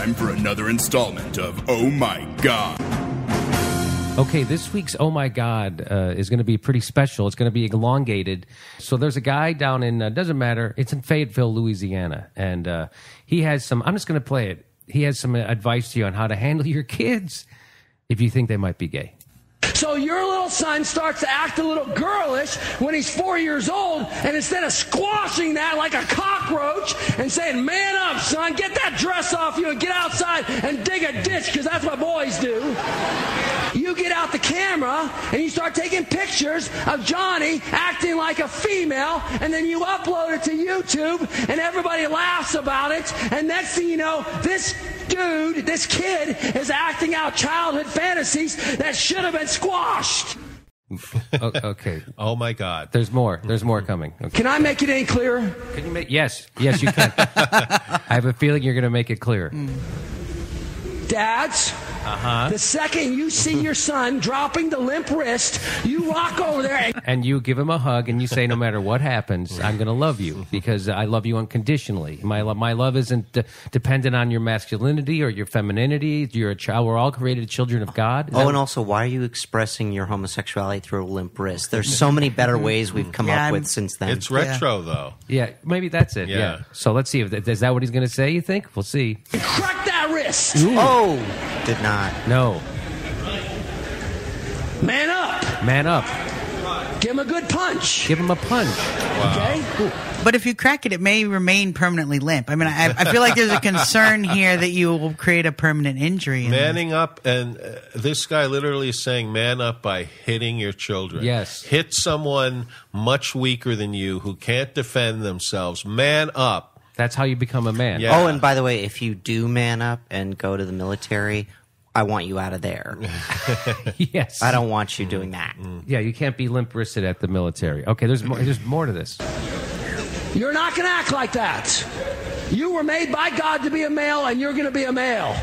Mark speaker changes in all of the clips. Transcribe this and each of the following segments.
Speaker 1: time for another installment of Oh My God.
Speaker 2: Okay, this week's Oh My God is going to be pretty special. It's going to be elongated. So there's a guy down in, doesn't matter, it's in Fayetteville, Louisiana. And he has some, I'm just going to play it. He has some advice to you on how to handle your kids if you think they might be gay.
Speaker 3: So your little son starts to act a little girlish when he's 4 years old, and instead of squashing that like a cockroach and saying, man up, son, get that dress off you and get outside and dig a ditch, because that's what boys do, you get out the camera and you start taking pictures of Johnny acting like a female, and then you upload it to YouTube, and everybody laughs about it, and next thing you know, this dude, this kid, is acting out childhood fantasies that should have been squashed.
Speaker 2: Okay.
Speaker 4: Oh my God.
Speaker 2: There's more. There's more coming. Okay.
Speaker 3: Can I make it any clearer?
Speaker 2: Can you make? Yes, you can. I have a feeling you're going to make it clear.
Speaker 3: Dads, the second you see your son dropping the limp wrist, you walk over there
Speaker 2: and you give him a hug and you say, no matter what happens, I'm going to love you because I love you unconditionally. My love isn't dependent on your masculinity or your femininity. You're a child. We're all created children of God.
Speaker 5: And also, why are you expressing your homosexuality through a limp wrist? There's so many better ways we've come up with since then.
Speaker 4: It's retro, though.
Speaker 2: Yeah, maybe that's it. Yeah. So let's see. Is that what he's going to say, you think? We'll see.
Speaker 3: crack that wrist.
Speaker 2: Ooh.
Speaker 5: Oh, did not.
Speaker 2: No.
Speaker 3: Man up.
Speaker 2: Man up.
Speaker 3: Give him a good punch.
Speaker 2: Give him a punch.
Speaker 4: Wow.
Speaker 3: Okay?
Speaker 6: But if you crack it, it may remain permanently limp. I mean, I feel like there's a concern here that you will create a permanent injury.
Speaker 4: Manning up, and this guy literally is saying man up by hitting your children.
Speaker 2: Yes.
Speaker 4: Hit someone much weaker than you who can't defend themselves. Man up.
Speaker 2: That's how you become a man.
Speaker 4: Yeah.
Speaker 5: Oh, and by the way, if you do man up and go to the military, I want you out of there.
Speaker 2: Yes.
Speaker 5: I don't want you doing that.
Speaker 2: Yeah, you can't be limp-wristed at the military. Okay, there's more to this.
Speaker 3: You're not going to act like that. You were made by God to be a male, and you're going to be a male.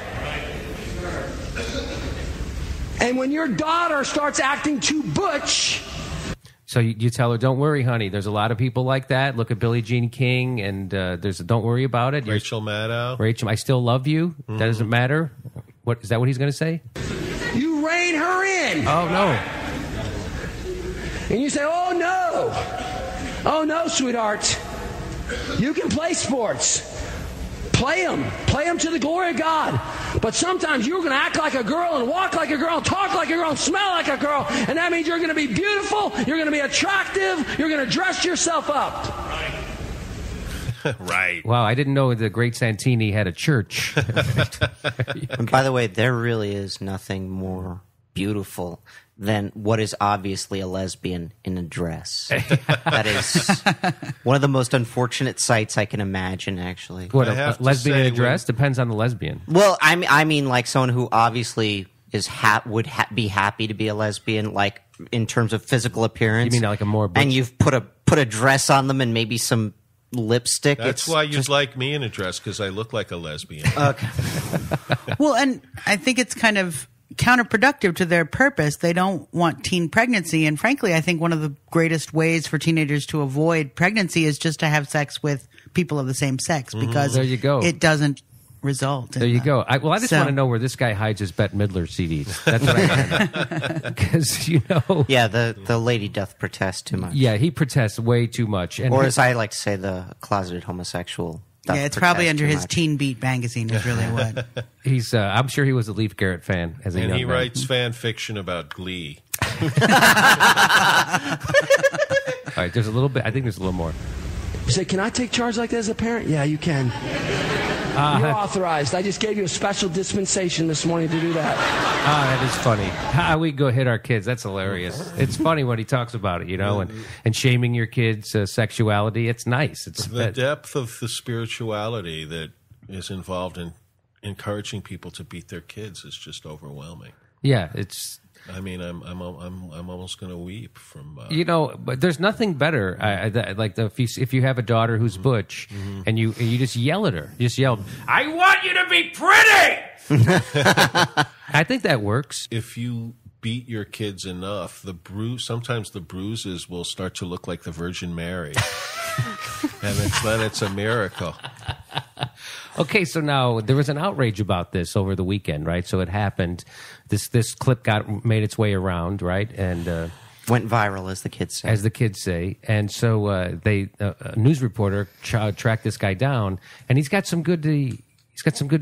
Speaker 3: And when your daughter starts acting too butch...
Speaker 2: So you tell her, don't worry, honey. There's a lot of people like that. Look at Billie Jean King, and don't worry about it.
Speaker 4: Rachel Maddow.
Speaker 2: Rachel, I still love you. That doesn't matter. What is that? What he's going to say?
Speaker 3: You rein her in.
Speaker 2: Oh no!
Speaker 3: And you say, oh no, sweetheart. You can play sports. Play them to the glory of God. But sometimes you're going to act like a girl and walk like a girl and talk like a girl and smell like a girl. And that means you're going to be beautiful, you're going to be attractive, you're going to dress yourself up.
Speaker 4: Right.
Speaker 2: Wow, I didn't know the great Santini had a church.
Speaker 5: And by the way, there really is nothing more beautiful than what is obviously a lesbian in a dress. That is one of the most unfortunate sights I can imagine, actually.
Speaker 2: What, a lesbian in a dress? Depends on the lesbian.
Speaker 5: Well, I mean like someone who obviously is would be happy to be a lesbian, like in terms of physical appearance.
Speaker 2: You mean like a more butch?
Speaker 5: And you've put a dress on them and maybe some lipstick.
Speaker 4: That's why you'd like me in a dress, because I look like a lesbian.
Speaker 5: Okay.
Speaker 6: Well, and I think it's kind of counterproductive to their purpose. They don't want teen pregnancy. And frankly, I think one of the greatest ways for teenagers to avoid pregnancy is just to have sex with people of the same sex, because
Speaker 2: there you go.
Speaker 6: It doesn't result in
Speaker 2: There you
Speaker 6: that.
Speaker 2: go. I just want to know where this guy hides his Bette Midler CDs. That's what I want to know. Because,
Speaker 5: Yeah, the lady doth protest too much.
Speaker 2: Yeah, he protests way too much. And
Speaker 5: or as I like to say, the closeted homosexual.
Speaker 6: Yeah, it's probably under his Teen Beat magazine is really what.
Speaker 2: He's. I'm sure he was a Leif Garrett fan as a young man.
Speaker 4: And he writes fan fiction about Glee.
Speaker 2: All right, there's a little bit. I think there's a little more.
Speaker 3: You say, can I take charge like that as a parent? Yeah, you can. You're authorized. I just gave you a special dispensation this morning to do that.
Speaker 2: That is funny. How we go hit our kids. That's hilarious. It's funny when he talks about it, and shaming your kids' sexuality. It's nice. It's
Speaker 4: the depth of the spirituality that is involved in encouraging people to beat their kids is just overwhelming.
Speaker 2: Yeah, it's.
Speaker 4: I mean, I'm almost going to weep from.
Speaker 2: But there's nothing better. If you have a daughter who's butch, and you just yell at her, "I want you to be pretty." I think that works.
Speaker 4: If you beat your kids enough, sometimes the bruises will start to look like the Virgin Mary, and then it's a miracle.
Speaker 2: Okay, so now there was an outrage about this over the weekend, right? So it happened. This clip made its way around, right? And
Speaker 5: Went viral, as the kids say.
Speaker 2: as the kids say. And so a news reporter tracked this guy down, and he's got some good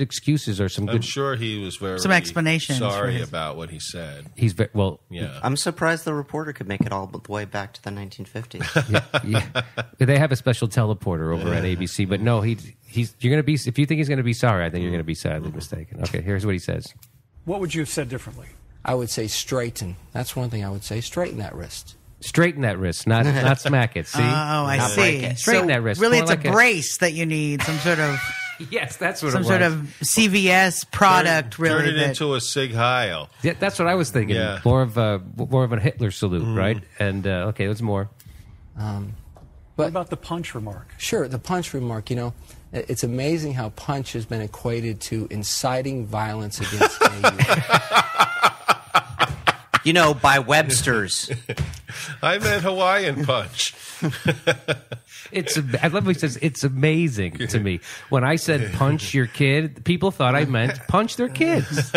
Speaker 2: excuses or some good.
Speaker 4: I'm sure he was very
Speaker 6: Some explanations for
Speaker 4: sorry
Speaker 6: his-
Speaker 4: about what he said.
Speaker 2: He's well.
Speaker 4: Yeah.
Speaker 5: I'm surprised the reporter could make it all the way back to the 1950s.
Speaker 2: Yeah. They have a special teleporter over at ABC, but no, he's you're going to be, if you think he's going to be sorry, I think you're going to be sadly mistaken. Okay, here's what he says.
Speaker 7: What would you have said differently?
Speaker 8: I would say straighten. That's one thing I would say. Straighten that wrist.
Speaker 2: Straighten that wrist, not smack it. See?
Speaker 6: Oh, I
Speaker 5: Not
Speaker 6: see.
Speaker 5: break it.
Speaker 2: Straighten
Speaker 6: So
Speaker 2: that wrist.
Speaker 6: Really,
Speaker 2: More
Speaker 6: it's
Speaker 2: like
Speaker 6: a brace that you need. Some sort of
Speaker 2: Yes, that's what
Speaker 6: some
Speaker 2: it was.
Speaker 6: sort of CVS product. really,
Speaker 4: Turn it
Speaker 6: that-
Speaker 4: into a Sig Heil.
Speaker 2: Yeah, that's what I was thinking.
Speaker 4: Yeah.
Speaker 2: More of a Hitler salute, right? And okay, there's more.
Speaker 7: What about the punch remark?
Speaker 8: Sure, the punch remark, it's amazing how punch has been equated to inciting violence against gay youth.
Speaker 5: By Webster's.
Speaker 4: I meant Hawaiian punch.
Speaker 2: I love what he says. It's amazing to me. When I said punch your kid, people thought I meant punch their kids.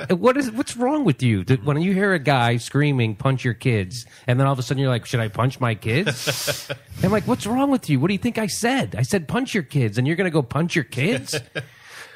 Speaker 2: What's wrong with you? When you hear a guy screaming punch your kids, and then all of a sudden you're like, should I punch my kids? I'm like, what's wrong with you? What do you think I said? I said punch your kids, and you're going to go punch your kids?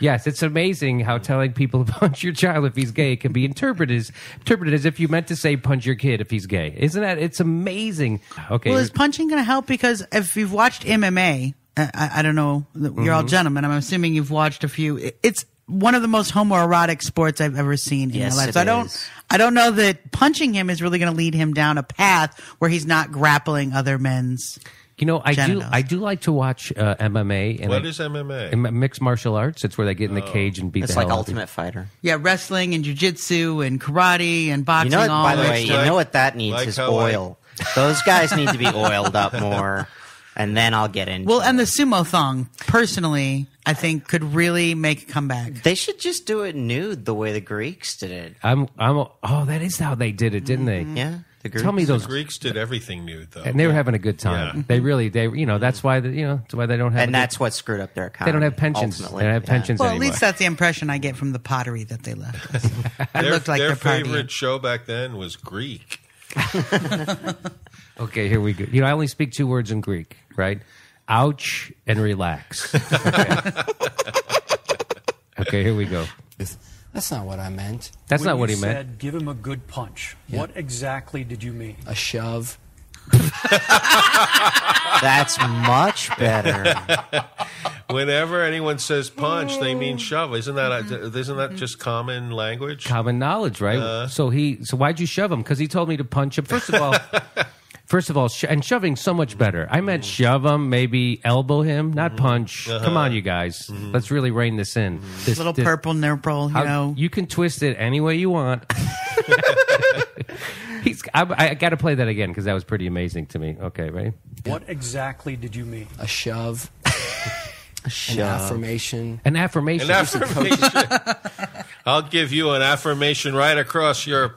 Speaker 2: Yes, it's amazing how telling people to punch your child if he's gay can be interpreted as if you meant to say punch your kid if he's gay. Isn't that? It's amazing. Okay.
Speaker 6: Well, is punching going to help? Because if you've watched MMA, I don't know, you're all gentlemen. I'm assuming you've watched a few. It's one of the most homoerotic sports I've ever seen in
Speaker 5: Yes,
Speaker 6: my life.
Speaker 5: it
Speaker 6: So
Speaker 5: is.
Speaker 6: I don't know that punching him is really going to lead him down a path where he's not grappling other men's.
Speaker 2: I do like to watch MMA. And
Speaker 4: What is MMA?
Speaker 2: Mixed martial arts. It's where they get in the cage and beat
Speaker 5: It's
Speaker 2: the
Speaker 5: like
Speaker 2: hell out of
Speaker 5: Ultimate Fighter.
Speaker 6: Yeah, wrestling and jiu-jitsu and karate and boxing. all
Speaker 5: By the
Speaker 6: that
Speaker 5: way,
Speaker 6: stuff.
Speaker 5: you know what that needs
Speaker 4: Like
Speaker 5: is
Speaker 4: how I-
Speaker 5: oil. Those guys need to be oiled up more, and then I'll get into
Speaker 6: Well,
Speaker 5: it.
Speaker 6: and the sumo thong, personally, I think could really make a comeback.
Speaker 5: They should just do it nude the way the Greeks did it.
Speaker 2: that is how they did it, didn't they?
Speaker 5: Yeah, the Greeks.
Speaker 2: Tell me
Speaker 4: The
Speaker 2: those.
Speaker 4: Greeks did everything nude, though.
Speaker 2: And they were having a good time.
Speaker 4: Yeah.
Speaker 2: They really, that's why that's why they don't have.
Speaker 5: And that's what screwed up their
Speaker 2: they
Speaker 5: economy.
Speaker 2: don't have pensions.
Speaker 5: Ultimately.
Speaker 2: They don't have
Speaker 5: Yeah.
Speaker 2: pensions
Speaker 6: Well, at
Speaker 2: anymore.
Speaker 6: least that's the impression I get from the pottery that they left us. It
Speaker 4: Their,
Speaker 6: looked like
Speaker 4: their
Speaker 6: they're partying.
Speaker 4: favorite show back then was Greek.
Speaker 2: Okay, here we go. I only speak 2 words in Greek, right? Ouch and relax. Okay, here we go.
Speaker 8: That's not what I meant.
Speaker 2: That's
Speaker 7: When
Speaker 2: not what
Speaker 7: you
Speaker 2: he meant.
Speaker 7: said, give him a good punch.
Speaker 8: Yeah.
Speaker 7: What exactly did you mean?
Speaker 8: A shove.
Speaker 5: That's much better.
Speaker 4: Whenever anyone says punch, they mean shove. Isn't that just common language?
Speaker 2: Common knowledge, right? So why'd you shove him? Because he told me to punch him. First of all, and shoving so much better. I meant shove him, maybe elbow him, not punch. Come on, you guys. Let's really rein this in. This
Speaker 6: Little purple nipple,
Speaker 2: You can twist it any way you want. I got to play that again because that was pretty amazing to me. Okay, ready?
Speaker 7: What exactly did you mean?
Speaker 8: A shove. An affirmation.
Speaker 2: An affirmation.
Speaker 4: An affirmation. I'll give you an affirmation right across your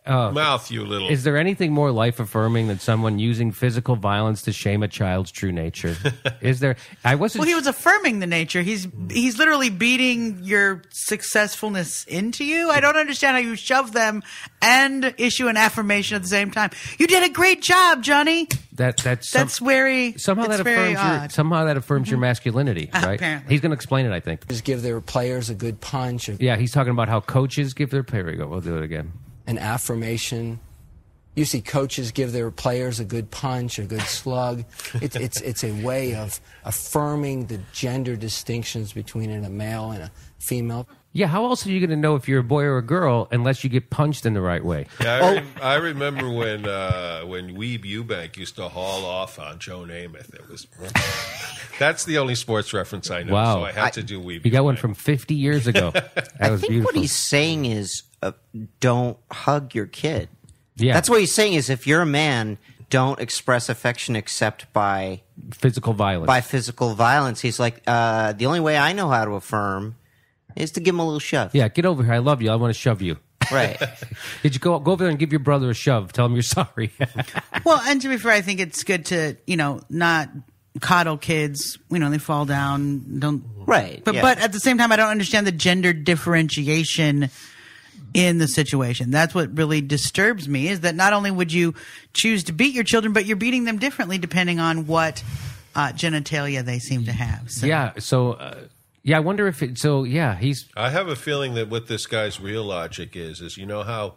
Speaker 4: mouth, you little.
Speaker 2: Is there anything more life affirming than someone using physical violence to shame a child's true nature? Is there? I wasn't.
Speaker 6: Well, he was affirming the nature. He's literally beating your successfulness into you. I don't understand how you shove them and issue an affirmation at the same time. You did a great job, Johnny.
Speaker 2: That's
Speaker 6: Somehow
Speaker 2: that affirms your masculinity, right?
Speaker 6: Apparently.
Speaker 2: He's going to explain it, I think.
Speaker 8: Just give their players a good punch.
Speaker 2: Yeah, he's talking about how coaches give their player. Here we go. We'll do it again.
Speaker 8: An affirmation. You see coaches give their players a good punch, a good slug. It's a way of affirming the gender distinctions between a male and a female.
Speaker 2: Yeah, how else are you going to know if you're a boy or a girl unless you get punched in the right way?
Speaker 4: Yeah, I remember when Weeb Eubank used to haul off on Joe Namath. It was that's the only sports reference I know.
Speaker 2: Wow.
Speaker 4: So I had to do Weeb.
Speaker 2: You got one
Speaker 4: Eubank.
Speaker 2: from 50 years ago. That
Speaker 5: I
Speaker 2: was
Speaker 5: think
Speaker 2: beautiful.
Speaker 5: what he's saying is don't hug your kid.
Speaker 2: Yeah.
Speaker 5: That's what he's saying is if you're a man, don't express affection except by
Speaker 2: physical violence.
Speaker 5: by physical violence. He's like, the only way I know how to affirm is to give him a little shove.
Speaker 2: Yeah, get over here. I love you. I want to shove you.
Speaker 5: Right.
Speaker 2: Did you go over there and give your brother a shove? Tell him you're sorry.
Speaker 6: Well, and to be fair, I think it's good to, not coddle kids. They fall down. Don't
Speaker 5: Right.
Speaker 6: But
Speaker 5: yeah.
Speaker 6: but at the same time, I don't understand the gender differentiation in the situation. That's what really disturbs me, is that not only would you choose to beat your children, but you're beating them differently depending on what genitalia they seem to have. So.
Speaker 2: Yeah. So, I wonder if it. So, yeah, he's.
Speaker 4: I have a feeling that what this guy's real logic is you know how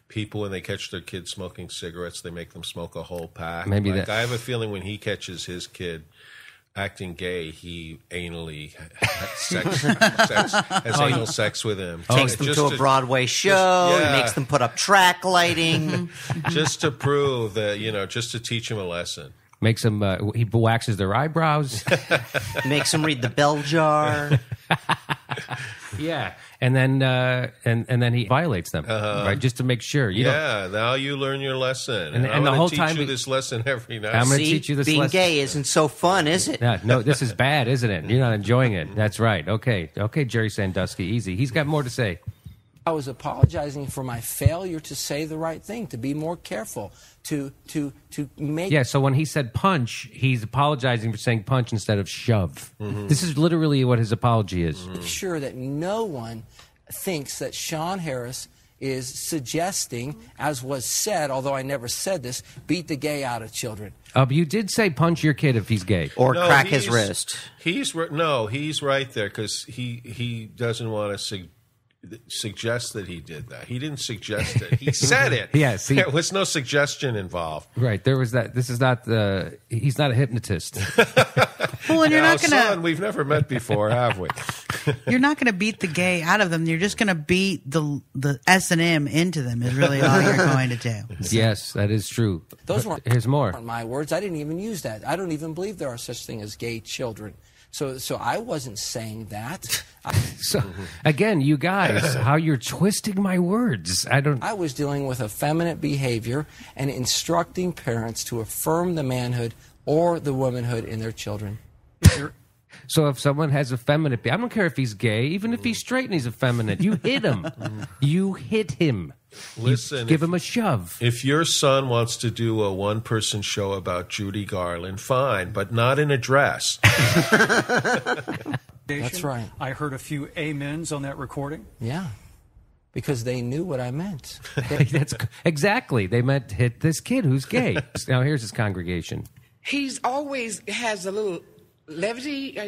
Speaker 4: people, when they catch their kids smoking cigarettes, they make them smoke a whole pack.
Speaker 2: Maybe
Speaker 4: like,
Speaker 2: that.
Speaker 4: I have a feeling when he catches his kid acting gay, he anally has anal sex with him.
Speaker 5: Takes them
Speaker 4: Just
Speaker 5: to a Broadway show, makes them put up track lighting.
Speaker 4: just to prove that, just to teach him a lesson.
Speaker 2: Makes them. He waxes their eyebrows.
Speaker 5: Makes them read the bell jar.
Speaker 2: Yeah, and then and then he violates them, right? Just to make sure.
Speaker 4: Now you learn your lesson,
Speaker 2: And
Speaker 4: I'm
Speaker 2: the
Speaker 4: gonna
Speaker 2: whole
Speaker 4: teach
Speaker 2: time
Speaker 4: you
Speaker 2: we-
Speaker 4: this lesson every night.
Speaker 2: I'm gonna
Speaker 5: See,
Speaker 2: teach you this
Speaker 5: being
Speaker 2: lesson.
Speaker 5: gay isn't so fun, is it?
Speaker 2: Yeah, no, this is bad, isn't it? You're not enjoying it. That's right. Okay, Jerry Sandusky, easy. He's got more to say.
Speaker 8: I was apologizing for my failure to say the right thing, to be more careful, to make
Speaker 2: Yeah, so when he said punch, he's apologizing for saying punch instead of shove. This is literally what his apology is.
Speaker 8: sure that no one thinks that Sean Harris is suggesting, as was said, although I never said this, beat the gay out of children.
Speaker 2: But you did say punch your kid if he's gay.
Speaker 5: Or
Speaker 4: No,
Speaker 5: crack his
Speaker 4: he's-
Speaker 5: wrist.
Speaker 4: He's right there because he doesn't want to suggest that he did that. He didn't suggest it. He said it.
Speaker 2: Yeah, see-
Speaker 4: there was no suggestion involved.
Speaker 2: Right, there was that. This is not the. He's not a hypnotist.
Speaker 6: Well, and you're
Speaker 4: Now,
Speaker 6: not gonna
Speaker 4: son, we've never met before, have we?
Speaker 6: you're not gonna beat the gay out of them. You're just gonna beat the S&M into them. Is really all you're going to do.
Speaker 2: Yes, that is true.
Speaker 8: Those weren't,
Speaker 2: Here's more.
Speaker 8: weren't my words. I didn't even use that. I don't even believe there are such thing as gay children. So I wasn't saying that.
Speaker 2: So again, you guys, how you're twisting my words.
Speaker 8: I was dealing with effeminate behavior and instructing parents to affirm the manhood or the womanhood in their children.
Speaker 2: So if someone has effeminate, I don't care if he's gay, even if he's straight and he's effeminate, you hit him. You hit him.
Speaker 4: Listen,
Speaker 2: Give him a shove.
Speaker 4: If your son wants to do a one-person show about Judy Garland, fine, but not in a dress.
Speaker 8: That's right.
Speaker 7: I heard a few amens on that recording.
Speaker 8: Yeah, because they knew what I meant.
Speaker 2: That's exactly. They meant to hit this kid who's gay. Now here's his congregation.
Speaker 9: He's always has a little levity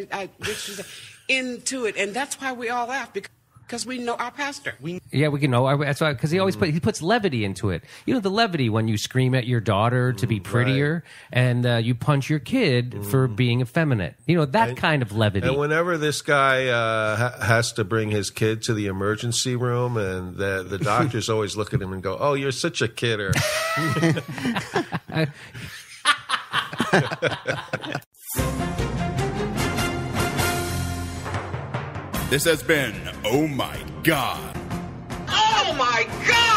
Speaker 9: into it, and that's why we all laugh, because we know our pastor.
Speaker 2: Yeah, we can know. That's why, because he puts levity into it. You know the levity when you scream at your daughter to be prettier, and you punch your kid for being effeminate. You know that kind of levity.
Speaker 4: And whenever this guy has to bring his kid to the emergency room, and the doctors always look at him and go, "Oh, you're such a kidder."
Speaker 1: This has been Oh My God.
Speaker 9: Oh my God!